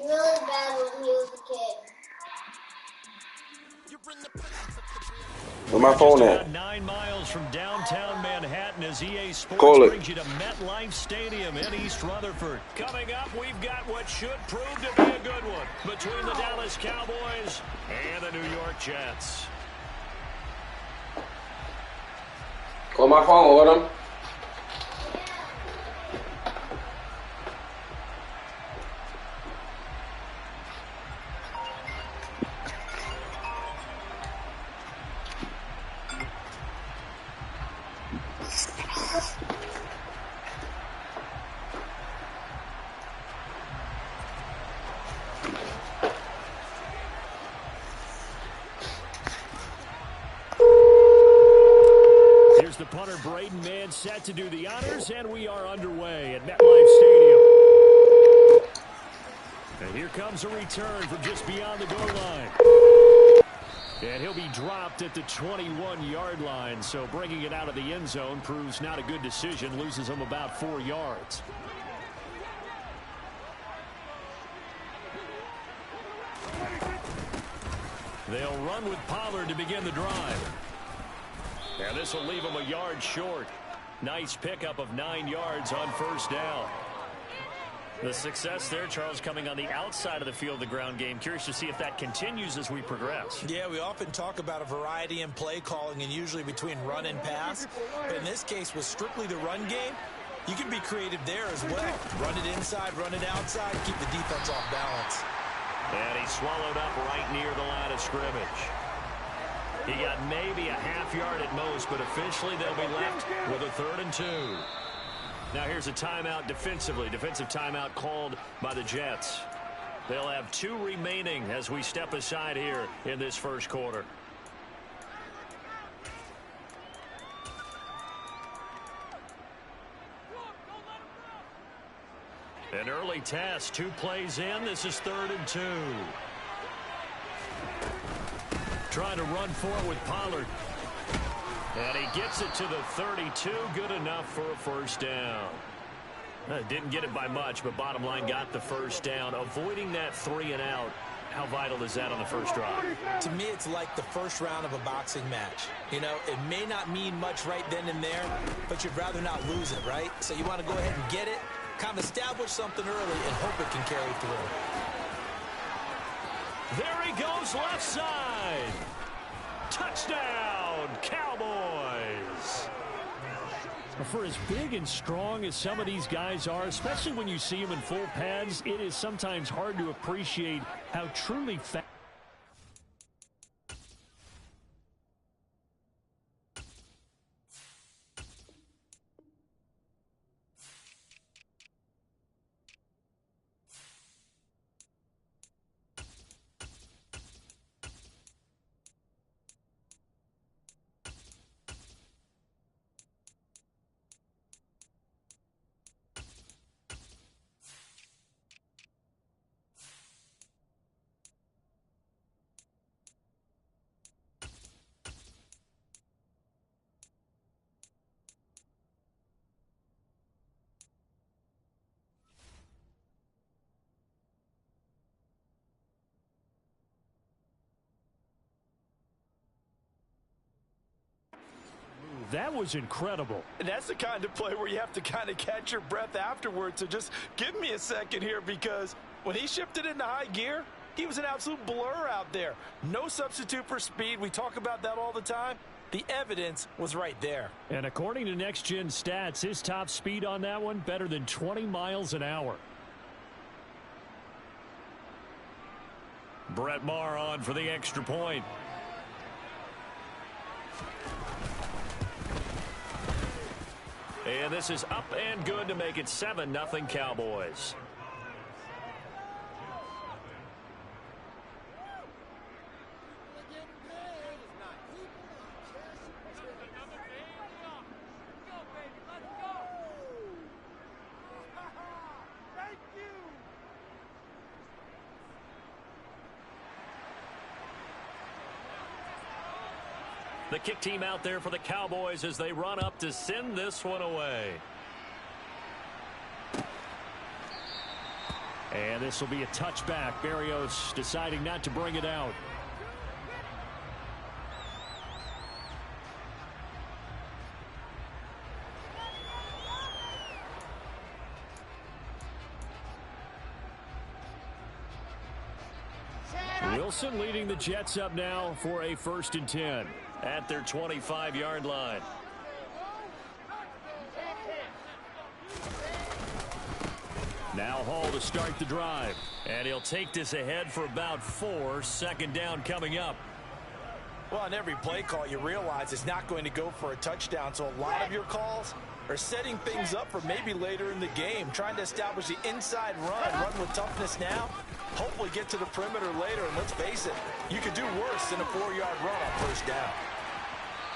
really bad when he was a kid. Where my phone just at? about 9 miles from downtown Manhattan as EA Sports Call it. brings you to MetLife Stadium in East Rutherford. Coming up, we've got what should prove to be a good one between the Dallas Cowboys and the New York Jets. Call my phone, what him? Here's the punter, Braden Mann, set to do the honors, and we are underway at MetLife Stadium. And here comes a return from just beyond the goal line. And he'll be dropped at the 21-yard line, so bringing it out of the end zone proves not a good decision, loses him about 4 yards. They'll run with Pollard to begin the drive. And this will leave him a yard short. Nice pickup of 9 yards on first down. The success there, Charles, coming on the outside of the field, the ground game. Curious to see if that continues as we progress. Yeah, we often talk about a variety in play calling and usually between run and pass. But in this case, with strictly the run game, you can be creative there as well. Run it inside, run it outside, keep the defense off balance. And he swallowed up right near the line of scrimmage. He got maybe a half yard at most, but officially they'll be left with a 3rd and 2. Now here's a timeout defensively. Defensive timeout called by the Jets. They'll have 2 remaining as we step aside here in this first quarter. An early test, 2 plays in. This is 3rd and 2. Trying to run for it with Pollard. And he gets it to the 32. Good enough for a first down. Didn't get it by much, but bottom line got the first down. Avoiding that 3 and out. How vital is that on the first drive? To me, it's like the first round of a boxing match. You know, it may not mean much right then and there, but you'd rather not lose it, right? So you want to go ahead and get it, kind of establish something early, and hope it can carry through. There he goes, left side. Touchdown, Cowboys. For as big and strong as some of these guys are, especially when you see them in full pads, it is sometimes hard to appreciate how truly fast. That was incredible. And that's the kind of play where you have to kind of catch your breath afterwards. So just give me a second here, because when he shifted into high gear, he was an absolute blur out there. No substitute for speed. We talk about that all the time. The evidence was right there. And according to Next Gen Stats, his top speed on that one, better than 20 miles an hour. Brett Maher on for the extra point. And this is up and good to make it 7-0 Cowboys. The kick team out there for the Cowboys as they run up to send this one away. And this will be a touchback. Barrios deciding not to bring it out. Wilson leading the Jets up now for a 1st and 10 at their 25-yard line. Now Hall to start the drive. And he'll take this ahead for about 4. 2nd down coming up. Well, on every play call, you realize it's not going to go for a touchdown. So a lot of your calls are setting things up for maybe later in the game, trying to establish the inside run with toughness now, hopefully get to the perimeter later. And let's face it, you could do worse than a 4-yard run on 1st down.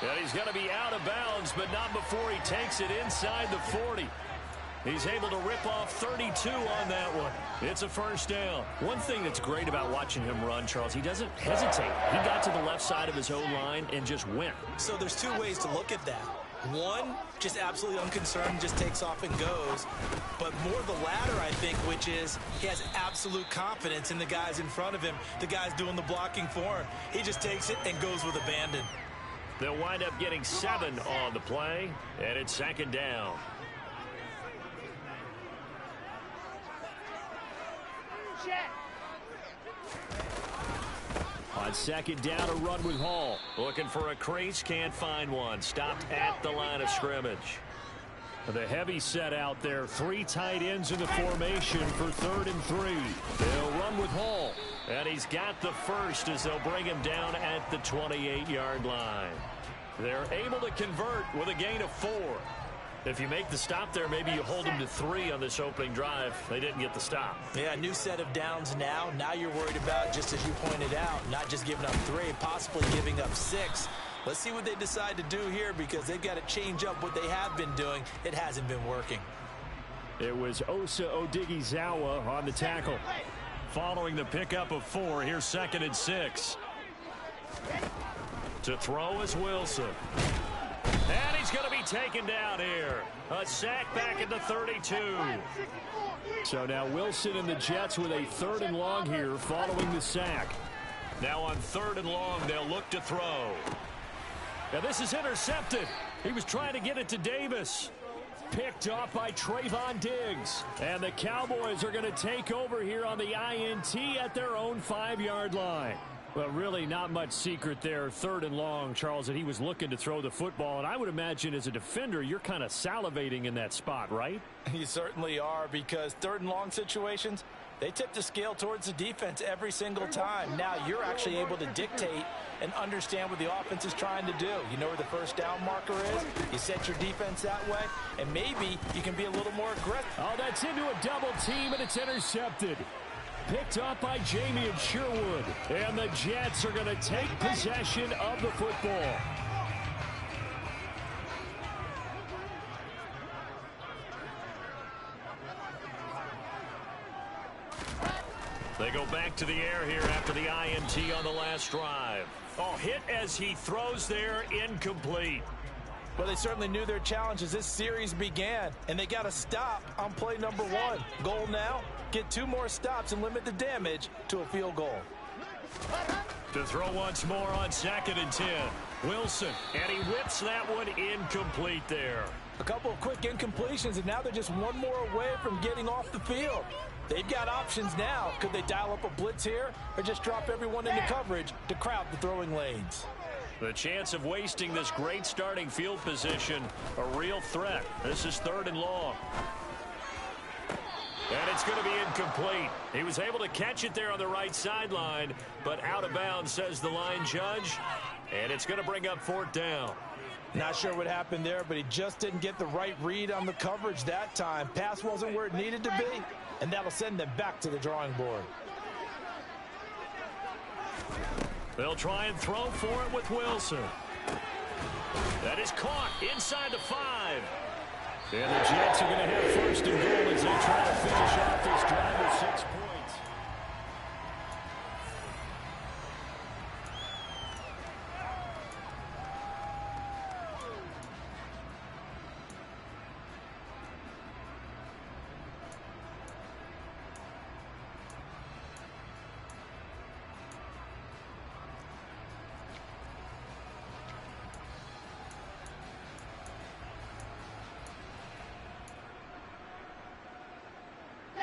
And he's going to be out of bounds, but not before he takes it inside the 40. He's able to rip off 32 on that one. It's a 1st down. One thing that's great about watching him run, Charles, he doesn't hesitate. He got to the left side of his own line and just went. So there's 2 ways to look at that. One, just absolutely unconcerned, just takes off and goes. But more the latter, I think, which is he has absolute confidence in the guys in front of him, the guys doing the blocking for him. He just takes it and goes with abandon. They'll wind up getting 7 on the play, and it's 2nd down. On 2nd down, a run with Hall. Looking for a crease, can't find one. Stopped at the line of scrimmage. The heavy set out there. 3 tight ends in the formation for 3rd and 3. They'll run with Hall. And he's got the first as they'll bring him down at the 28-yard line. They're able to convert with a gain of 4. If you make the stop there, maybe you hold them to 3 on this opening drive. They didn't get the stop. Yeah, new set of downs now. Now you're worried about, just as you pointed out, not just giving up 3, possibly giving up 6. Let's see what they decide to do here because they've got to change up what they have been doing. It hasn't been working. It was Osa Odighizuwa on the tackle. Following the pickup of 4, here's 2nd and 6. To throw is Wilson. And he's going to be taken down here. A sack back at the 32. So now Wilson and the Jets with a 3rd and long here following the sack. Now on 3rd and long, they'll look to throw. Now this is intercepted. He was trying to get it to Davis. Picked off by Trayvon Diggs. And the Cowboys are going to take over here on the INT at their own 5-yard line. Well, really not much secret there. 3rd and long, Charles, that he was looking to throw the football. And I would imagine as a defender, you're kind of salivating in that spot, right? You certainly are, because 3rd and long situations, they tip the scale towards the defense every single time. Now you're actually able to dictate and understand what the offense is trying to do. You know where the 1st down marker is. You set your defense that way, and maybe you can be a little more aggressive. Oh, that's into a double team, and it's intercepted. Picked up by Jamie and Sherwood. And the Jets are going to take possession of the football. They go back to the air here after the INT on the last drive. Oh, hit as he throws there, incomplete. Well, they certainly knew their challenge as this series began, and they got to stop on play number 1. Goal now, get 2 more stops and limit the damage to a field goal. To throw once more on 2nd and 10. Wilson, and he whips that one incomplete there. A couple of quick incompletions, and now they're just 1 more away from getting off the field. They've got options now. Could they dial up a blitz here or just drop everyone into coverage to crowd the throwing lanes? The chance of wasting this great starting field position, a real threat. This is 3rd and long. And it's going to be incomplete. He was able to catch it there on the right sideline, but out of bounds, says the line judge. And it's going to bring up 4th down. Not sure what happened there, but he just didn't get the right read on the coverage that time. Pass wasn't where it needed to be, and that'll send them back to the drawing board. They'll try and throw for it with Wilson. That is caught inside the 5. And the Jets are going to have 1st and goal as they try to finish off this drive with 6 points.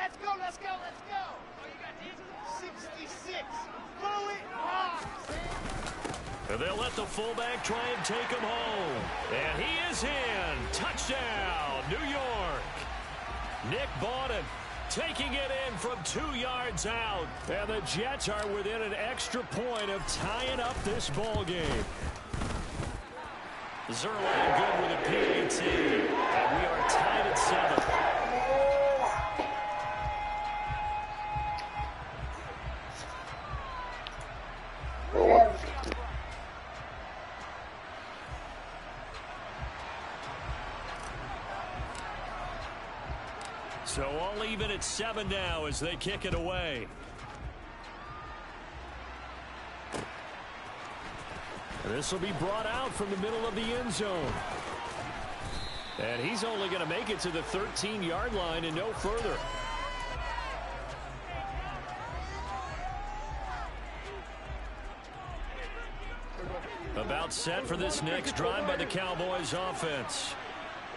Let's go, let's go, let's go. Oh, you got 66. Pull it off. And they'll let the fullback try and take him home. And he is in. Touchdown, New York. Nick Bawden taking it in from 2 yards out. And the Jets are within an extra point of tying up this ball game. Zerline good with a PAT. And we are tied at 7. So all even at 7 now as they kick it away. And this will be brought out from the middle of the end zone. And he's only going to make it to the 13-yard line and no further. About set for this next drive by the Cowboys offense.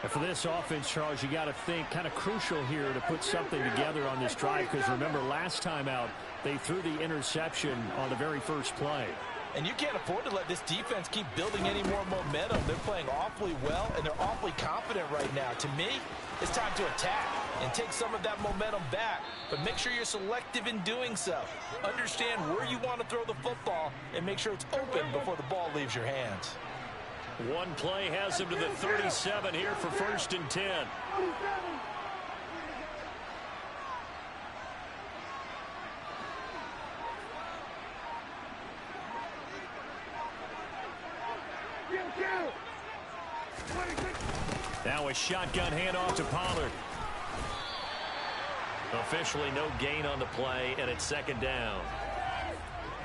And for this offense, Charles, you got to think kind of crucial here to put something together on this drive, because remember last time out they threw the interception on the very first play. And you can't afford to let this defense keep building any more momentum. They're playing awfully well, and they're awfully confident right now. To me, it's time to attack and take some of that momentum back, but make sure you're selective in doing so. Understand where you want to throw the football and make sure it's open before the ball leaves your hands. One play has him to the 37 here for 1st and 10. Now a shotgun handoff to Pollard. Officially no gain on the play, and it's 2nd down.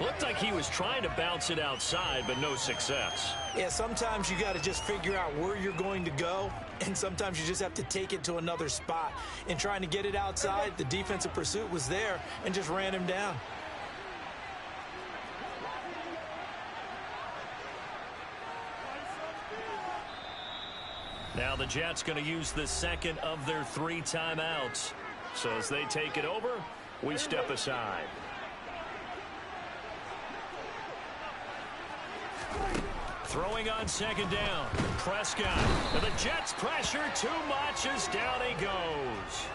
Looked like he was trying to bounce it outside, but no success. Yeah, sometimes you got to just figure out where you're going to go, and sometimes you just have to take it to another spot. In trying to get it outside, the defensive pursuit was there and just ran him down. Now the Jets going to use the 2nd of their 3 timeouts. So as they take it over, we step aside. Throwing on 2nd down. Prescott. And the Jets pressure too much as down he goes.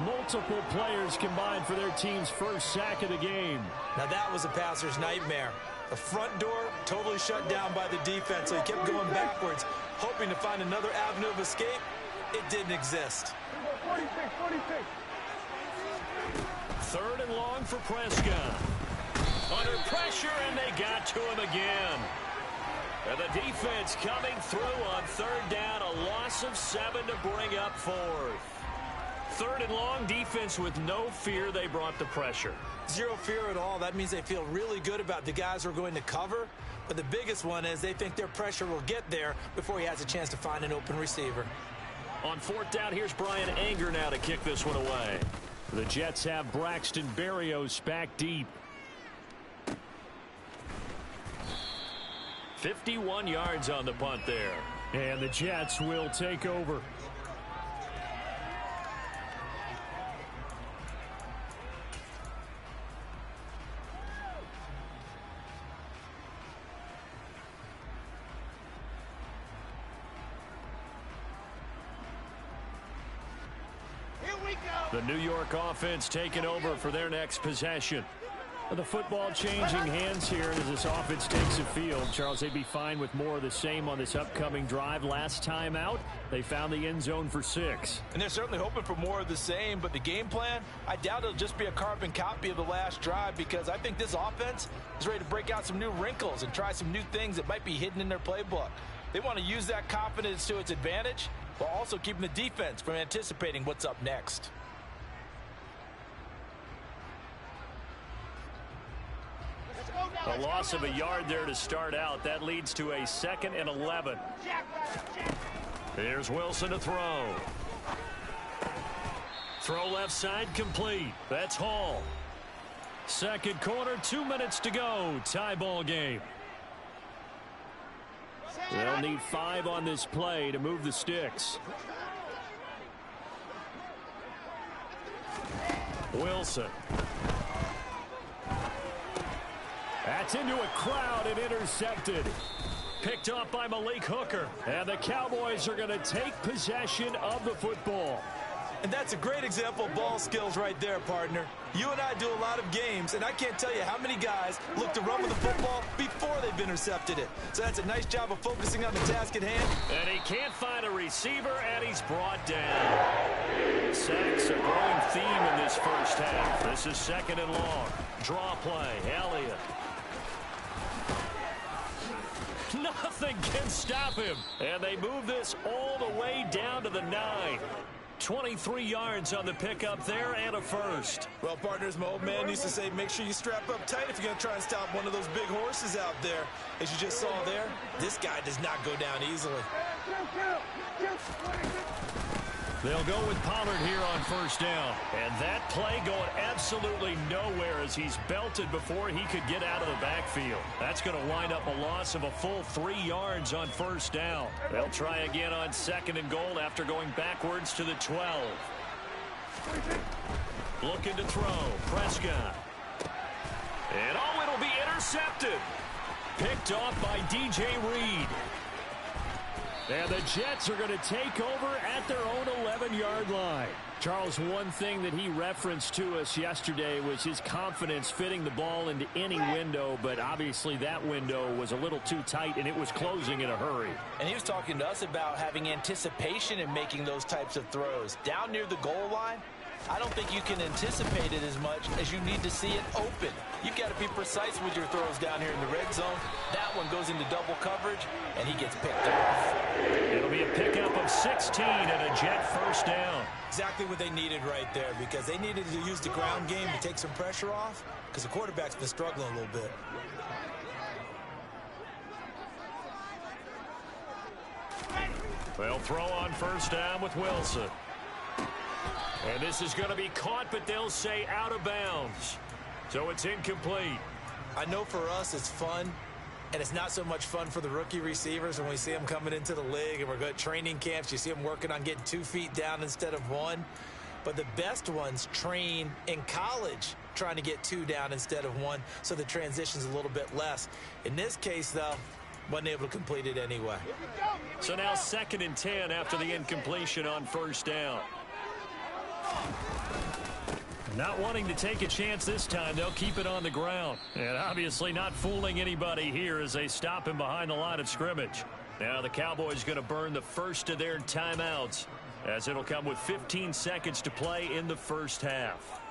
Multiple players combined for their team's first sack of the game. Now that was a passer's nightmare. The front door totally shut down by the defense, so he kept going backwards, hoping to find another avenue of escape. It didn't exist. 3rd and long for Prescott. Under pressure, and they got to him again. And the defense coming through on 3rd down, a loss of 7 to bring up 4th. 3rd and long, defense with no fear. They brought the pressure. Zero fear at all. That means they feel really good about the guys who are going to cover. But the biggest one is they think their pressure will get there before he has a chance to find an open receiver. On 4th down, here's Brian Anger now to kick this one away. The Jets have Braxton Berrios back deep. 51 yards on the punt there. And the Jets will take over. The New York offense taking over for their next possession. The football changing hands here as this offense takes the field. Charles, they'd be fine with more of the same on this upcoming drive. Last time out, they found the end zone for 6. And they're certainly hoping for more of the same, but the game plan, I doubt it'll just be a carbon copy of the last drive, because I think this offense is ready to break out some new wrinkles and try some new things that might be hidden in their playbook. They want to use that confidence to its advantage, while also keeping the defense from anticipating what's up next. A loss of a yard there to start out. That leads to a 2nd and 11. Here's Wilson to throw. Throw left side complete. That's Hall. Second quarter, 2 minutes to go. Tie ball game. They'll need 5 on this play to move the sticks. Wilson. That's into a crowd and intercepted. Picked off by Malik Hooker. And the Cowboys are going to take possession of the football. And that's a great example of ball skills right there, partner. You and I do a lot of games, and I can't tell you how many guys look to run with the football before they've intercepted it. So that's a nice job of focusing on the task at hand. And he can't find a receiver, and he's brought down. Sacks, a growing theme in this first half. This is second and long. Draw play, Elliott. Nothing can stop him. And they move this all the way down to the 9. 23 yards on the pickup there and a first. Well, partners, my old man used to say, make sure you strap up tight if you're going to try and stop one of those big horses out there. As you just saw there, this guy does not go down easily. They'll go with Pollard here on first down. And that play going absolutely nowhere as he's belted before he could get out of the backfield. That's going to wind up a loss of a full 3 yards on first down. They'll try again on second and goal after going backwards to the 12. Looking to throw. Prescott. And oh, it'll be intercepted. Picked off by DJ Reed. And the Jets are going to take over at their own 11-yard line. Charles, one thing that he referenced to us yesterday was his confidence fitting the ball into any window, but obviously that window was a little too tight, and it was closing in a hurry. And he was talking to us about having anticipation in making those types of throws. Down near the goal line, I don't think you can anticipate it as much as you need to see it open. You've got to be precise with your throws down here in the red zone. That one goes into double coverage, and he gets picked off. It'll be a pickup of 16 and a Jet first down. Exactly what they needed right there, because they needed to use the ground game to take some pressure off, because the quarterback's been struggling a little bit. They'll throw on first down with Wilson. And this is going to be caught, but they'll say out of bounds. So it's incomplete. I know for us it's fun, and it's not so much fun for the rookie receivers when we see them coming into the league and we're good training camps. You see them working on getting 2 feet down instead of 1. But the best ones train in college trying to get 2 down instead of 1, so the transition's a little bit less. In this case, though, wasn't able to complete it anyway. So now 2nd and 10 after the incompletion on first down. Not wanting to take a chance this time, they'll keep it on the ground. And obviously not fooling anybody here as they stop him behind the line of scrimmage. Now the Cowboys going to burn the first of their timeouts, as it'll come with 15 seconds to play in the first half.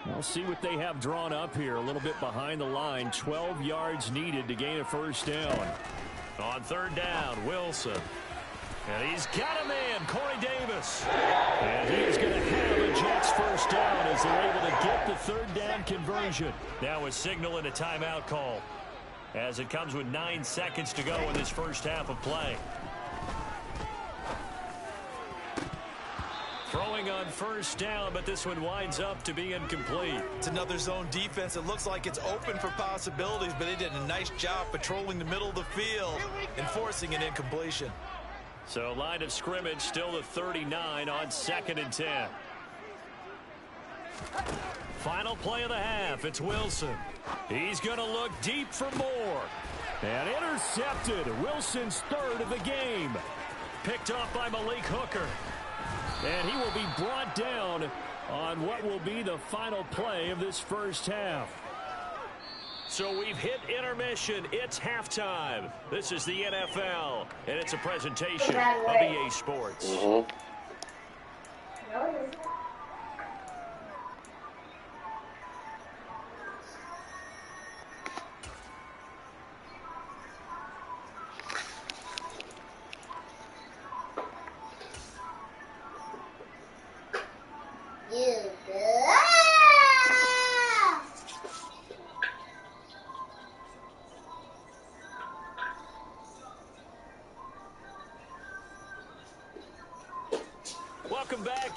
We'll see what they have drawn up here. A little bit behind the line. 12 yards needed to gain a first down. On third down, Wilson. And he's got a man, Corey Davis. And he is going to have a Jets first down as they're able to get the third down conversion. Now a signal and a timeout call, as it comes with 9 seconds to go in this first half of play. Throwing on first down, but this one winds up to be incomplete. It's another zone defense. It looks like it's open for possibilities, but they did a nice job patrolling the middle of the field and forcing an incompletion. So line of scrimmage still the 39 on 2nd and 10. Final play of the half. It's Wilson. He's going to look deep for more. And intercepted. Wilson's third of the game. Picked off by Malik Hooker. And he will be brought down on what will be the final play of this first half. So we've hit intermission. It's halftime. This is the NFL, and it's a presentation of EA Sports.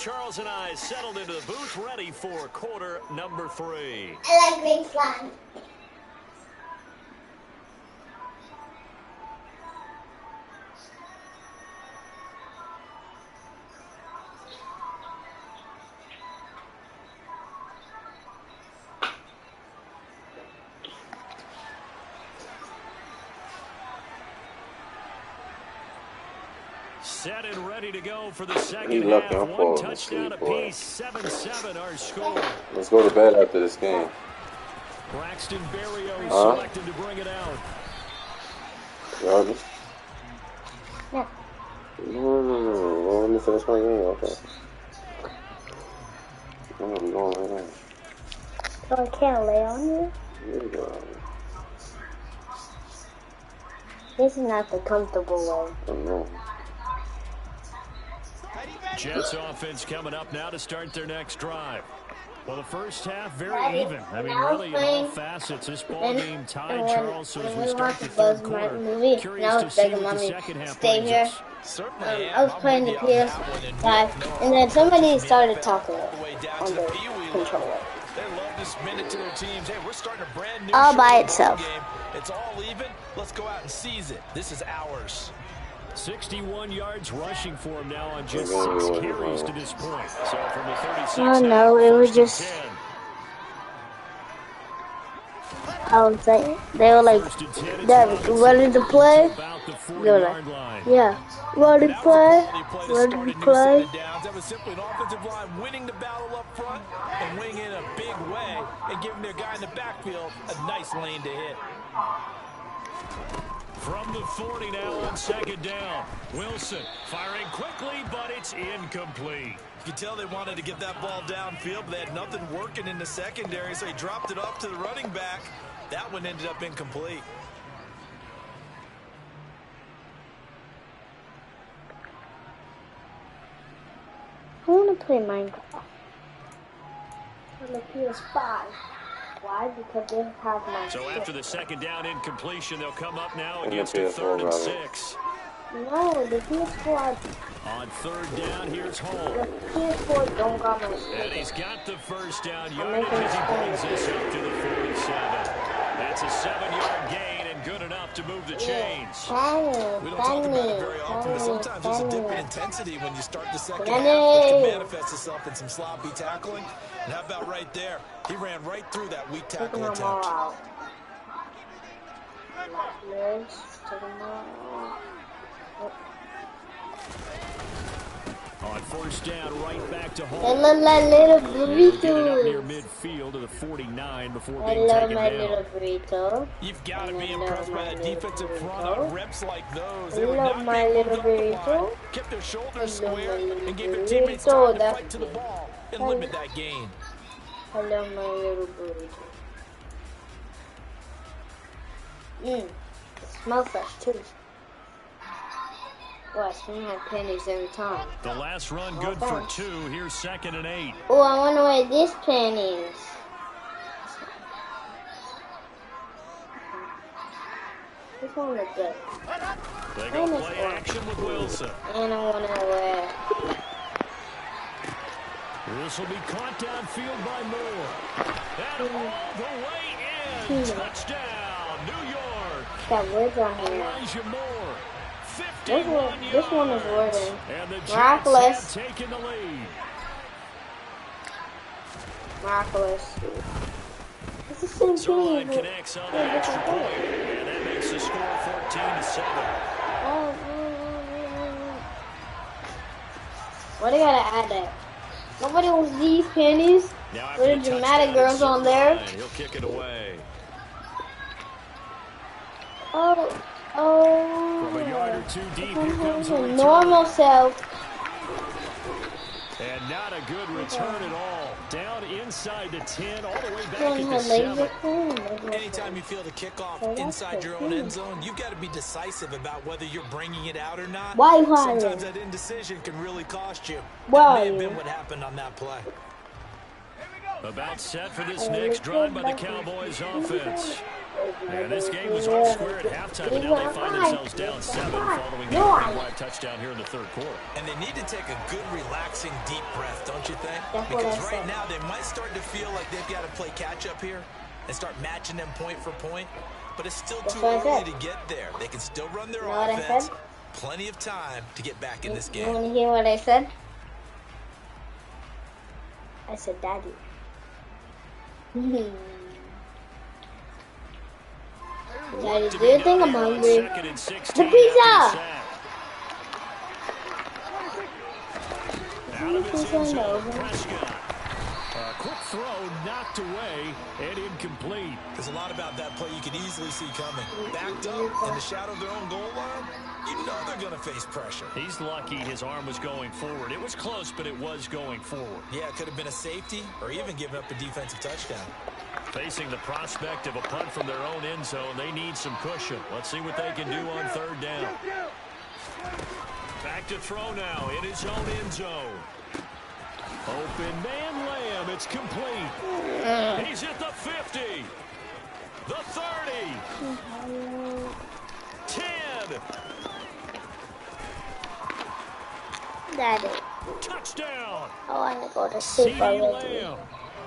Charles and I settled into the booth, ready for quarter number 3. I like green slime. Set and ready to go for the second half. One touchdown apiece, 7-7 our score. Let's go to bed after this game. Braxton Berrios selected to bring it out. You heard me? Yeah. No. Let me finish my game, okay. I'm gonna be going right now. So I can't lay on you? Here you go. This is not the comfortable way. I know. Jets offense coming up now to start their next drive. Well, the first half, very even. I mean, really, in all facets, this ball game tied, Charles. So as we start the third quarter, curious to see what the second half brings us. I was playing the PS5, and then somebody started talking on the controller. They love to spin it to their teams. Hey, we're starting a brand new All by show itself. game. It's all even. Let's go out and seize it. This is ours. 61 yards rushing for him now on just 6 carries to this point. So from the 36, Oh no, it was just. I was like, they were like, David, ready to play? They were like, yeah, ready to play? Ready to play? That was simply an offensive line winning the battle up front and winning in a big way and giving their guy in the backfield a nice lane to hit. From the 40 now on second down. Wilson firing quickly, but it's incomplete. You can tell they wanted to get that ball downfield, but they had nothing working in the secondary, so he dropped it off to the running back. That one ended up incomplete. I want to play Minecraft on the PS5. Why? Because they have my So stick. after the second down incompletion, they'll come up now And against the a PS4 third and rather. 6. No, the PS4, On third down, here's the Hole. PS4 don't got my And stick. he's got the first down I'm yardage making as he a brings stand. this up to the 47. That's a 7-yard gain and good enough to move the chains. We don't talk about it very often, but sometimes there's a dip in intensity when you start the second half, which can manifest itself in some sloppy tackling. And how about right there? He ran right through that weak Taking tackle them all attempt. out. Legs, taking them all out. On first down, right back to I Hole. love my little He'll get it up near burritos. midfield to the 49 before I being love taken my down. little burrito. You've got to be impressed by that defensive front on reps like those. I They would love not my be moved little up the line, burrito. kept their I shoulders love square, my little and gave their burrito. teammates time to That's fight to the me. ball and limit that gain. I love my little burrito. It smells fresh too. Oh, I smell my pennies every time. The last run good for 2. Here's 2nd and 8. Oh, I wonder where this pen is. This one is good. They go play action with Wilson. And I want to wear. This will be caught downfield by Moore. And all the way in. Touchdown, New York. Got words on here. Elijah Moore. This one is wording. And the Jets Miraculous. have taken the lead. Miraculous. It's the same Zerline thing. connects on that extra point. And that makes the score 14-7. What do you gotta add that? Nobody wants these pennies. Now after With the the dramatic touchdown, girls on there. Zerline, he'll kick it away. From a yard or 2 deep, here comes a return. Normal self. And not a good return at all. Down inside the 10, all the way back Doing at her the laser 7. thing. Anytime you feel the kickoff Oh, that's inside your own good. end zone, you've got to be decisive about whether you're bringing it out or not. Why you hiding? Sometimes that indecision can really cost you. Why That may have you? been what happened on that play. About set for this next drive by the Cowboys offense. And this game was all square at halftime, and now they find themselves down 7 following the opening drive touchdown here in the third quarter. And they need to take a good, relaxing, deep breath, don't you think? Because right now they might start to feel like they've got to play catch-up here and start matching them point for point. But it's still too early to get there. They can still run their offense. Plenty of time to get back in this game. You want to hear what I said? I said, Daddy. Daddy, do you think I'm hungry? The pizza! Out of his end zone, Prescott. Quick throw, knocked away, and incomplete. There's a lot about that play you can easily see coming. Backed up in the shadow of their own goal line, you know they're going to face pressure. He's lucky his arm was going forward. It was close, but it was going forward. Yeah, it could have been a safety or even given up a defensive touchdown. Facing the prospect of a punt from their own end zone, they need some cushion. Let's see what they can do on third down. Back to throw now in his own end zone. Open man Lamb, it's complete. He's at the 50, the 30, 10. Daddy. Touchdown. I want to go to sleep already.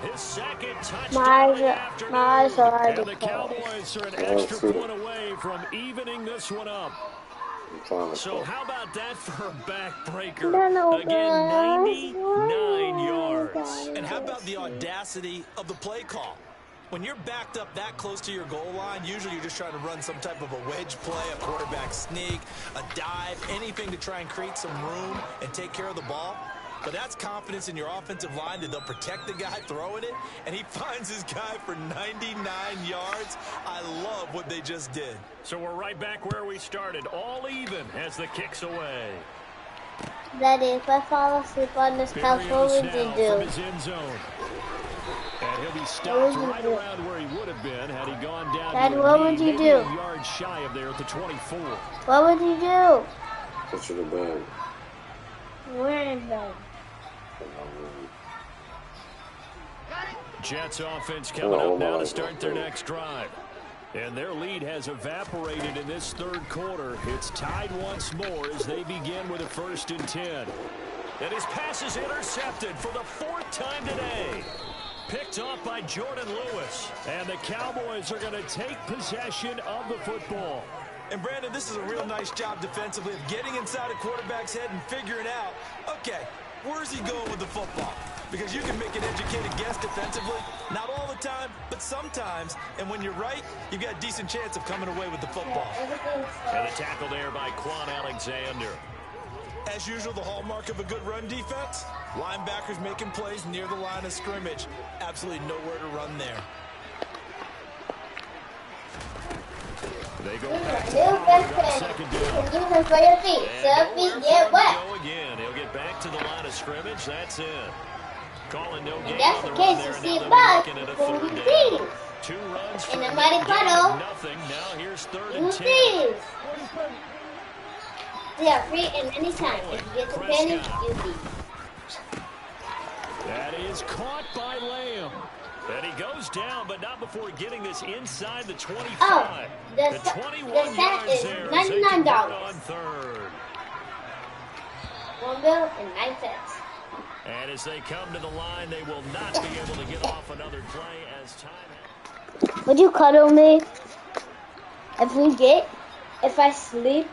His second touchdown of the afternoon. My eyes are already and the Cowboys are an extra point away from evening this one up. So how about that for a backbreaker? Again, 99 yards. And how about the audacity of the play call? When you're backed up that close to your goal line, usually you're just trying to run some type of a wedge play, a quarterback sneak, a dive, anything to try and create some room and take care of the ball. But that's confidence in your offensive line that they'll protect the guy throwing it, and he finds his guy for 99 yards. I love what they just did. So we're right back where we started, all even as the kick's away. Daddy, if I fall asleep on this couch, what would you do? From his end zone. And he'll be stopped right around where he would have been had he gone down. Daddy, what would you do? A yard shy of there at the 24. What would you do? Put you to bed. Where in bed? Jets offense coming up now to start their next drive. And their lead has evaporated in this third quarter. It's tied once more as they begin with a 1st and 10. And his pass is intercepted for the 4th time today. Picked off by Jordan Lewis. And the Cowboys are going to take possession of the football. And, Brandon, this is a real nice job defensively of getting inside a quarterback's head and figuring out, okay, where's he going with the football? Because you can make an educated guess defensively, not all the time, but sometimes. And when you're right, you've got a decent chance of coming away with the football. And the tackle there by Quan Alexander. As usual, the hallmark of a good run defense, linebackers making plays near the line of scrimmage. Absolutely nowhere to run there. They go back to second down. Use them for your feet. So feet get wet. Go again. He'll get back to the line of scrimmage. That's it. Calling no game. That's the case. You see a bug when you freeze. 2 runs In a muddy puddle. Nothing. Now here's 3rd You and 10. freeze. They are free at any time. If you get the penny, you beat. That is caught by Lamb. And he goes down, but not before getting this inside the 25. Oh, the 21 set yards is there. $99 on 3rd. $1.09. And as they come to the line, they will not be able to get off another play as time. Would you cuddle me? If I sleep,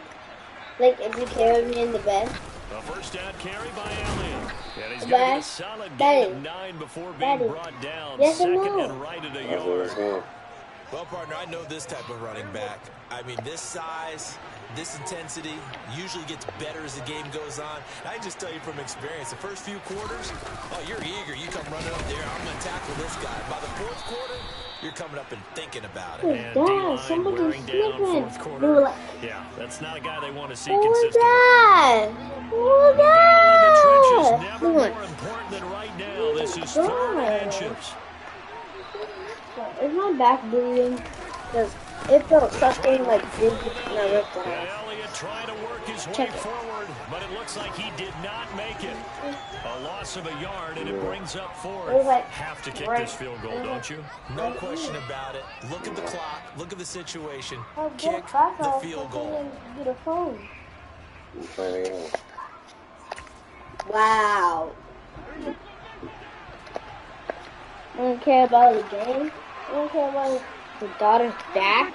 like if you carry me in the bed? A 1st down carry by Elliott. And he's going to get a solid gain of 9 before being brought down. Yes, 2nd and right at a yard. Well, partner, I know this type of running back. I mean, this size, this intensity usually gets better as the game goes on. And I just tell you from experience, the first few quarters, oh, you're eager. You come running up there, I'm going to tackle this guy. By the 4th quarter, you're coming up and thinking about it. And D-line wearing down 4th quarter. Yeah, that's not a guy they want to see consistently. Oh, Battle in the trenches, never more important than right now. This is 3rd and inches. Is my back bleeding? Because It felt something like big and I ripped it And off. Elliott trying to work his way Check it. forward, but it looks like he did not make it. A loss of a yard, and it brings up fourth. Have to kick this field goal, don't you? No question about it. Look at the clock. Look at the situation. Oh, Kick the field goal. Get a phone. I'm trying to go. Wow. I don't care about the game. I don't care about the daughter's back.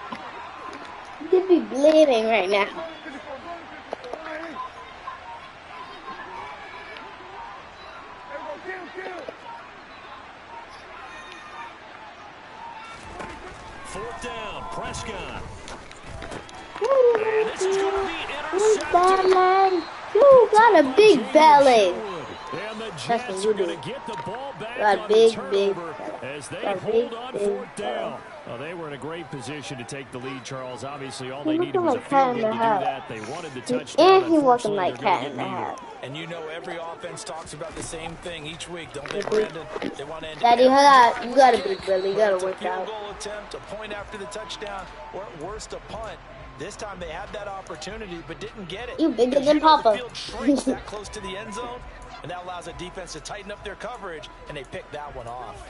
You could be bleeding right now. Fourth down, Prescott. And this is going to be intercepted. You got a big belly. And the Jets are going to get the ball back Got on big, the big turnover as they got hold big, on big fourth down. belly. Well, they were in a great position to take the lead, Charles. Obviously, all He they needed was a looking like field Cat in goal the to do Hat. that. They wanted the touchdown. And he wasn't Unfortunately, like they're gonna Cat in get the neither. Hat. And you know every offense talks about the same thing each week, don't they, Brandon? They want to end Daddy, every you got a big belly. You gotta Whether work it's a field out. goal attempt, a point after the touchdown, or at worst a punt. This time they had that opportunity but didn't get it. You bigger Because than you know Papa. The field shrinks that close to the end zone, and that allows a defense to tighten up their coverage, and they pick that one off.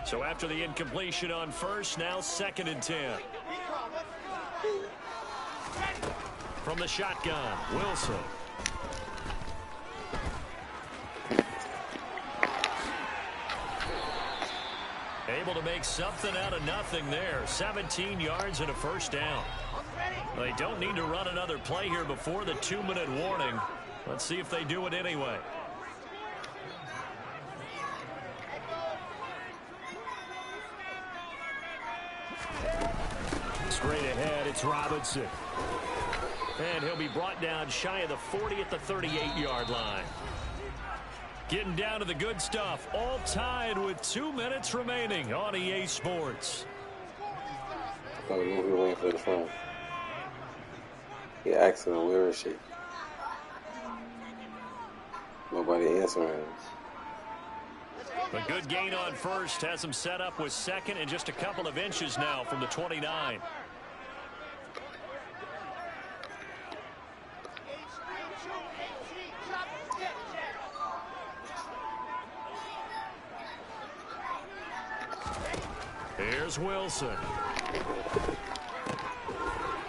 So after the incompletion on first, now 2nd and 10. From the shotgun, Wilson. Able to make something out of nothing there. 17 yards and a first down. They don't need to run another play here before the 2-minute warning. Let's see if they do it anyway. Straight ahead, it's Robinson. And he'll be brought down shy of the 40 at the 38-yard line. Getting down to the good stuff, all tied with 2 minutes remaining on EA Sports. Oh, we were waiting for the phone. He asked her, where is she? Nobody answering him. A good gain on first has him set up with 2nd and just a couple of inches now from the 29. Here's Wilson.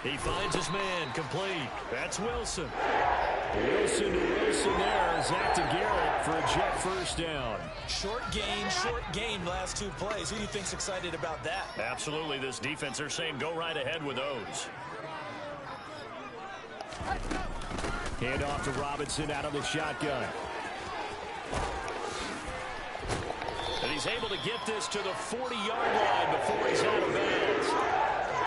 He finds his man complete. That's Wilson. Wilson to Wilson there. Zach to Garrett for a Jet first down. Short gain last 2 plays. Who do you think's excited about that? Absolutely, this defense, they're saying go right ahead with those. Hand off to Robinson out of the shotgun. And he's able to get this to the 40-yard line before he's out of bounds.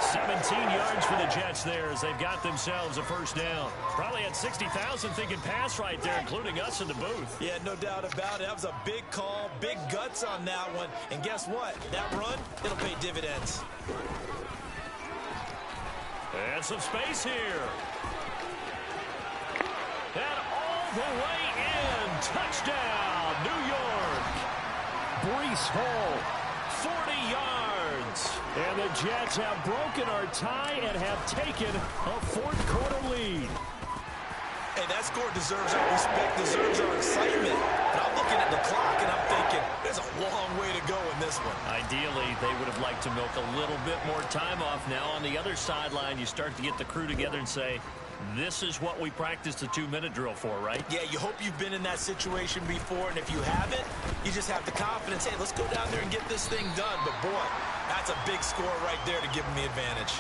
17 yards for the Jets there as they've got themselves a first down. Probably had 60,000 thinking pass right there, including us in the booth. Yeah, no doubt about it. That was a big call, big guts on that one. And guess what? That run, it'll pay dividends. And some space here. And all the way in. Touchdown, New York. Breece Hall, 40 yards. And the Jets have broken our tie and have taken a fourth-quarter lead. Hey, that score deserves our respect, deserves our excitement. But I'm looking at the clock, and I'm thinking, there's a long way to go in this one. Ideally, they would have liked to milk a little bit more time off. Now, on the other sideline, you start to get the crew together and say, this is what we practiced the 2-minute drill for, right? Yeah, you hope you've been in that situation before, and if you haven't, you just have the confidence, hey, let's go down there and get this thing done. But, boy, that's a big score right there to give them the advantage.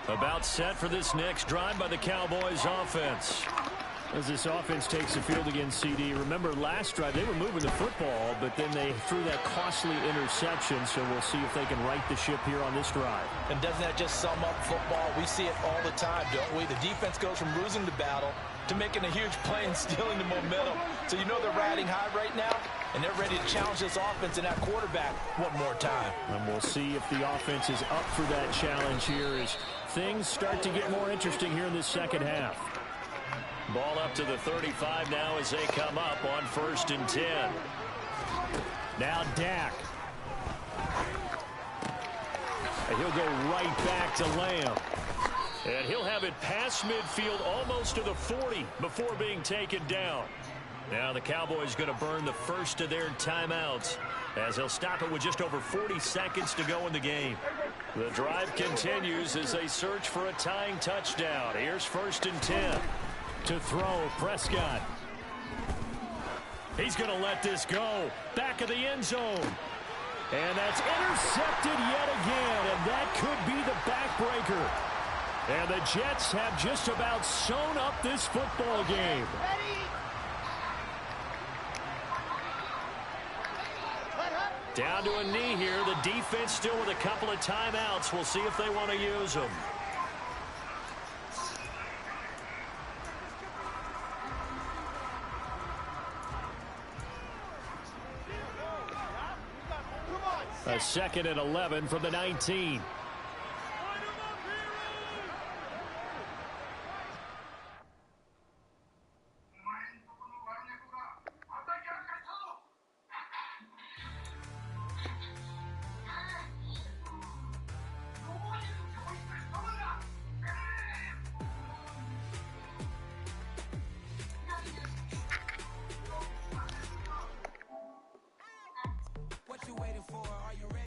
About set for this next drive by the Cowboys offense. As this offense takes the field against CD, remember last drive they were moving the football, but then they threw that costly interception, so we'll see if they can right the ship here on this drive. And doesn't that just sum up football? We see it all the time, don't we? The defense goes from losing the battle to making a huge play and stealing the momentum. So you know they're riding high right now, and they're ready to challenge this offense and that quarterback one more time. And we'll see if the offense is up for that challenge here as things start to get more interesting here in this second half. Ball up to the 35 now as they come up on 1st and 10. Now Dak. And he'll go right back to Lamb. And he'll have it past midfield almost to the 40 before being taken down. Now the Cowboys going to burn the first of their timeouts as they'll stop it with just over 40 seconds to go in the game. The drive continues as they search for a tying touchdown. Here's 1st and 10. To throw, Prescott. He's going to let this go. Back of the end zone. And that's intercepted yet again, and that could be the backbreaker. And the Jets have just about sewn up this football game. Down to a knee here. The defense still with a couple of timeouts. We'll see if they want to use them. A 2nd and 11 from the 19.